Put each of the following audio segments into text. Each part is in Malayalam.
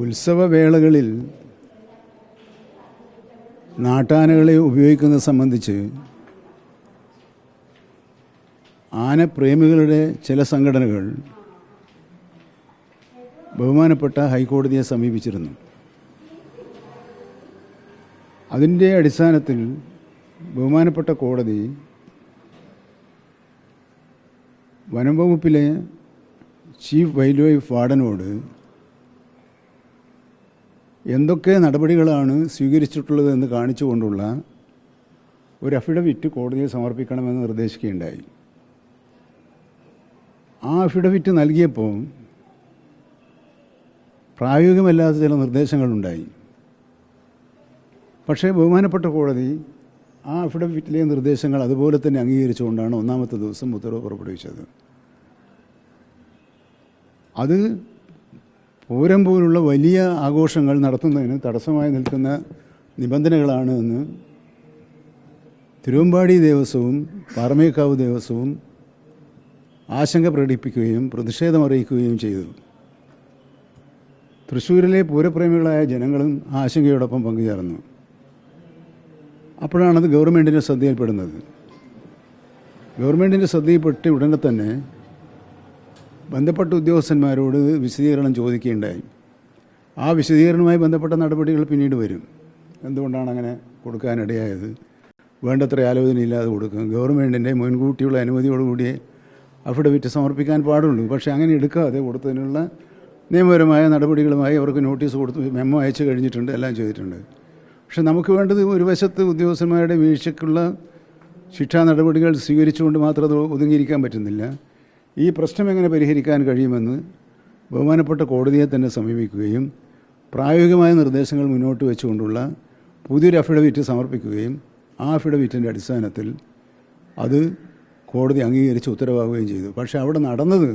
ഉത്സവവേളകളിൽ നാട്ടാനകളെ ഉപയോഗിക്കുന്നത് സംബന്ധിച്ച് ആനപ്രേമികളുടെ ചില സംഘടനകൾ ബഹുമാനപ്പെട്ട ഹൈക്കോടതിയെ സമീപിച്ചിരുന്നു. അതിൻ്റെ അടിസ്ഥാനത്തിൽ ബഹുമാനപ്പെട്ട കോടതി വനം വകുപ്പിലെ ചീഫ് വൈൽഡ് ലൈഫ് വാർഡനോട് എന്തൊക്കെ നടപടികളാണ് സ്വീകരിച്ചിട്ടുള്ളതെന്ന് കാണിച്ചുകൊണ്ടുള്ള ഒരു അഫിഡവിറ്റ് കോടതിയിൽ സമർപ്പിക്കണമെന്ന് നിർദ്ദേശിക്കുകയുണ്ടായി. ആ അഫിഡവിറ്റ് നൽകിയപ്പോൾ പ്രായോഗികമല്ലാത്ത ചില നിർദ്ദേശങ്ങളുണ്ടായി. പക്ഷേ ബഹുമാനപ്പെട്ട കോടതി ആ അഫിഡവിറ്റിലെ നിർദ്ദേശങ്ങൾ അതുപോലെ തന്നെ അംഗീകരിച്ചുകൊണ്ടാണ് ഒന്നാമത്തെ ദിവസം ഉത്തരവ് പുറപ്പെടുവിച്ചത്. അത് പൂരം പോലുള്ള വലിയ ആഘോഷങ്ങൾ നടത്തുന്നതിന് തടസ്സമായി നിൽക്കുന്ന നിബന്ധനകളാണ് എന്ന് തിരുവമ്പാടി ദേവസ്വവും പാറമേക്കാവ് ദേവസ്വവും ആശങ്ക പ്രകടിപ്പിക്കുകയും പ്രതിഷേധമറിയിക്കുകയും ചെയ്തു. തൃശ്ശൂരിലെ പൂരപ്രേമികളായ ജനങ്ങളും ആശങ്കയോടൊപ്പം പങ്കുചേർന്നു. അപ്പോഴാണത് ഗവൺമെൻറ്റിൻ്റെ ശ്രദ്ധയിൽപ്പെടുന്നത്. ഗവൺമെൻറ്റിൻ്റെ ശ്രദ്ധയിൽപ്പെട്ട് ഉടനെ തന്നെ ബന്ധപ്പെട്ട ഉദ്യോഗസ്ഥന്മാരോട് വിശദീകരണം ചോദിക്കുകയുണ്ടായി. ആ വിശദീകരണവുമായി ബന്ധപ്പെട്ട നടപടികൾ പിന്നീട് വരും. എന്തുകൊണ്ടാണ് അങ്ങനെ കൊടുക്കാനിടയായത്? വേണ്ടത്ര ആലോചനയില്ലാതെ കൊടുക്കും. ഗവൺമെൻറ്റിൻ്റെ മുൻകൂട്ടിയുള്ള അനുമതിയോടുകൂടിയേ അഫിഡവിറ്റ് സമർപ്പിക്കാൻ പാടുള്ളൂ. പക്ഷേ അങ്ങനെ എടുക്കാതെ കൊടുത്തതിനുള്ള നിയമപരമായ നടപടികളുമായി അവർക്ക് നോട്ടീസ് കൊടുത്ത് മെമ്മോ അയച്ചു കഴിഞ്ഞിട്ടുണ്ട്, എല്ലാം ചെയ്തിട്ടുണ്ട്. പക്ഷെ നമുക്ക് വേണ്ടത് ഒരു വശത്ത് ഉദ്യോഗസ്ഥന്മാരുടെ വീഴ്ചയ്ക്കുള്ള ശിക്ഷാ നടപടികൾ സ്വീകരിച്ചുകൊണ്ട് മാത്രം അത് ഒതുങ്ങിയിരിക്കാൻ പറ്റുന്നില്ല. ഈ പ്രശ്നം എങ്ങനെ പരിഹരിക്കാൻ കഴിയുമെന്ന് ബഹുമാനപ്പെട്ട കോടതിയെ തന്നെ സമീപിക്കുകയും പ്രായോഗികമായ നിർദ്ദേശങ്ങൾ മുന്നോട്ട് വെച്ചുകൊണ്ടുള്ള പുതിയൊരു അഫിഡവിറ്റ് സമർപ്പിക്കുകയും ആ അഫിഡവിറ്റിൻ്റെ അടിസ്ഥാനത്തിൽ അത് കോടതി അംഗീകരിച്ച് ഉത്തരവാകുകയും ചെയ്തു. പക്ഷേ അവിടെ നടന്നത്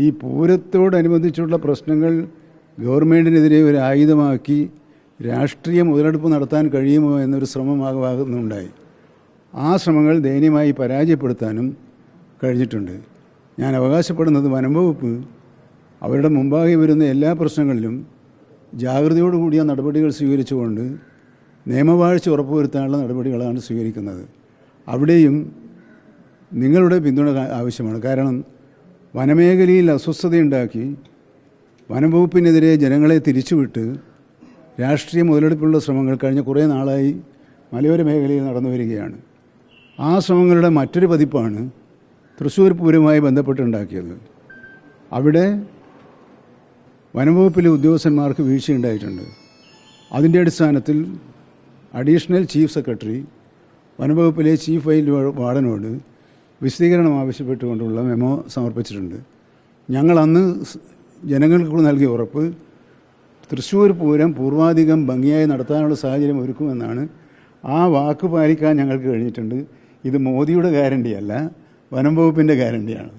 ഈ പൂരത്തോടനുബന്ധിച്ചുള്ള പ്രശ്നങ്ങൾ ഗവൺമെൻറ്റിനെതിരെ ഒരു ആയുധമാക്കി രാഷ്ട്രീയ മുതലെടുപ്പ് നടത്താൻ കഴിയുമോ എന്നൊരു ശ്രമമാകുന്നുണ്ടായി. ആ ശ്രമങ്ങൾ ദയനീയമായി പരാജയപ്പെടുത്താനും കഴിഞ്ഞിട്ടുണ്ട്. ഞാൻ അവകാശപ്പെടുന്നത് വനം വകുപ്പ് അവരുടെ മുമ്പാകെ വരുന്ന എല്ലാ പ്രശ്നങ്ങളിലും ജാഗ്രതയോടുകൂടിയ നടപടികൾ സ്വീകരിച്ചുകൊണ്ട് നിയമവാഴ്ച ഉറപ്പുവരുത്താനുള്ള നടപടികളാണ് സ്വീകരിക്കുന്നത്. അവിടെയും നിങ്ങളുടെ പിന്തുണ ആവശ്യമാണ്. കാരണം വനമേഖലയിൽ അസ്വസ്ഥതയുണ്ടാക്കി വനം വകുപ്പിനെതിരെ ജനങ്ങളെ തിരിച്ചുവിട്ട് രാഷ്ട്രീയ മുതലെടുപ്പുള്ള ശ്രമങ്ങൾ കഴിഞ്ഞ കുറേ നാളായി മലയോര മേഖലയിൽ നടന്നു വരികയാണ്. ആ ശ്രമങ്ങളുടെ മറ്റൊരു പതിപ്പാണ് തൃശ്ശൂർ പൂരവുമായി ബന്ധപ്പെട്ടുണ്ടാക്കിയത്. അവിടെ വനംവകുപ്പിലെ ഉദ്യോഗസ്ഥന്മാർക്ക് വീഴ്ചയുണ്ടായിട്ടുണ്ട്. അതിൻ്റെ അടിസ്ഥാനത്തിൽ അഡീഷണൽ ചീഫ് സെക്രട്ടറി വനംവകുപ്പിലെ ചീഫ് വൈൽഡ് വാർഡനോട് വിശദീകരണം ആവശ്യപ്പെട്ടുകൊണ്ടുള്ള മെമ്മോ സമർപ്പിച്ചിട്ടുണ്ട്. ഞങ്ങൾ അന്ന് ജനങ്ങൾക്ക് നൽകിയ ഉറപ്പ് തൃശ്ശൂർ പൂരം പൂർവാധികം ഭംഗിയായി നടത്താനുള്ള സാഹചര്യം ഒരുക്കുമെന്നാണ്. ആ വാക്ക് പാലിക്കാൻ ഞങ്ങൾക്ക് കഴിഞ്ഞിട്ടുണ്ട്. ഇത് മോദിയുടെ ഗ്യാരണ്ടിയല്ല, വനം വകുപ്പിൻ്റെ ഗ്യാരണ്ടിയാണ്.